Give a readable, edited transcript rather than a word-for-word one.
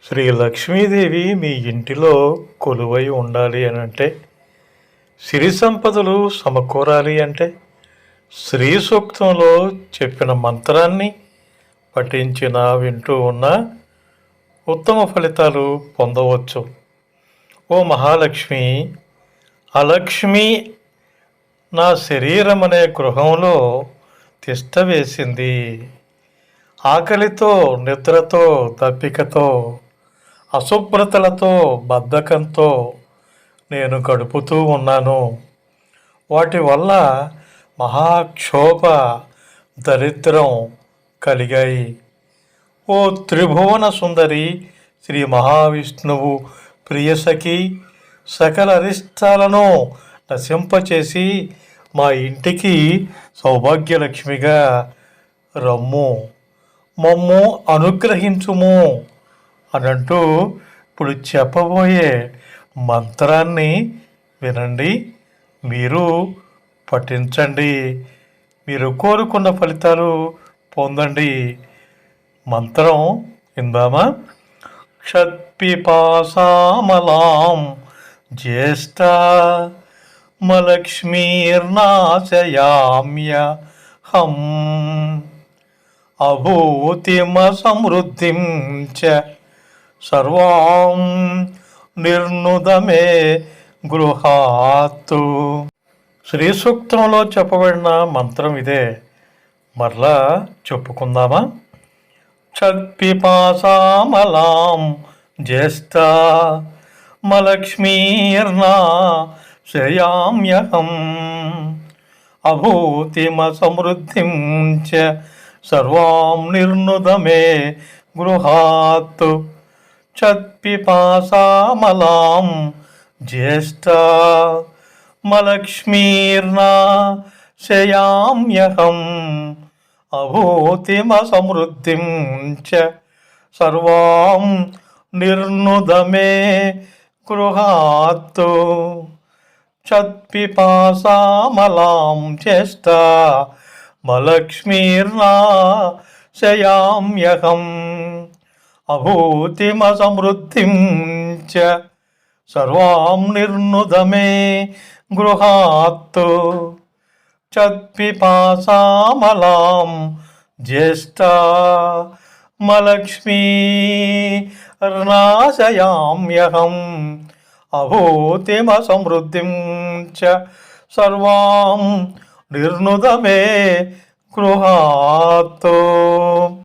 శ్రీ లక్ష్మీదేవి మీ ఇంటిలో కొలువై ఉండాలి అని అంటే, సిరి సంపదలు సమకూరాలి అంటే, శ్రీ సూక్తంలో చెప్పిన మంత్రాన్ని పఠించిన వింటూ ఉన్న ఉత్తమ ఫలితాలు పొందవచ్చు. ఓ మహాలక్ష్మి, అలక్ష్మి నా శరీరం అనే గృహంలో తిష్ట వేసింది. ఆకలితో, నిద్రతో, దప్పికతో, అశుభ్రతలతో, బద్ధకంతో నేను గడుపుతూ ఉన్నాను. వాటి వల్ల మహాక్షోభ, దరిద్రం కలిగాయి. ఓ త్రిభువన సుందరి, శ్రీ మహావిష్ణువు ప్రియసఖి, సకల అరిష్టాలను నశింపచేసి మా ఇంటికి సౌభాగ్యలక్ష్మిగా రమ్ము, మమ్ము అనుగ్రహించుము అనంటూ ఇప్పుడు చెప్పబోయే మంత్రాన్ని వినండి, మీరు పఠించండి, మీరు కోరుకున్న ఫలితాలు పొందండి. మంత్రం విందామా? క్షత్పిపాసామలాం జ్యేష్ఠ మలక్ష్మీర్నాశయామ్యహం అభూతిమ సమృద్ధిం చ సర్వాం నిర్నుదమే గృహాత్తు. శ్రీ సూక్తంలో చెప్పబడిన మంత్రం ఇదే. మరలా చెప్పుకుందామా? క్షత్పిపాసామలాం జ్యేష్ఠ మలక్ష్మీర్నాశయామ్యహం అభూతిమ సమృద్ధిం చ సర్వాం నిర్నుదమే గృహాత్తు. క్షత్పిపాసామలాం జ్యేష్ఠ మలక్ష్మీర్నాశయామ్యహం అభూతిమ సమృద్ధిం చ సర్వాం నిర్నుదమే గృహాత్తు. క్షత్పిపాసామలాం జ్యేష్ఠ మలక్ష్మీర్నాశయామ్యహం అభూతిమ సమృద్ధిం చ సర్వాం నిర్నుదమే గృహాత్తు. క్షత్పిపాసామలాం జ్యేష్ఠ మలక్ష్మీర్నాశయామ్యహం అభూతిమ సమృద్ధిం చ సర్వాం నిర్నుదమే గృహాత్తు.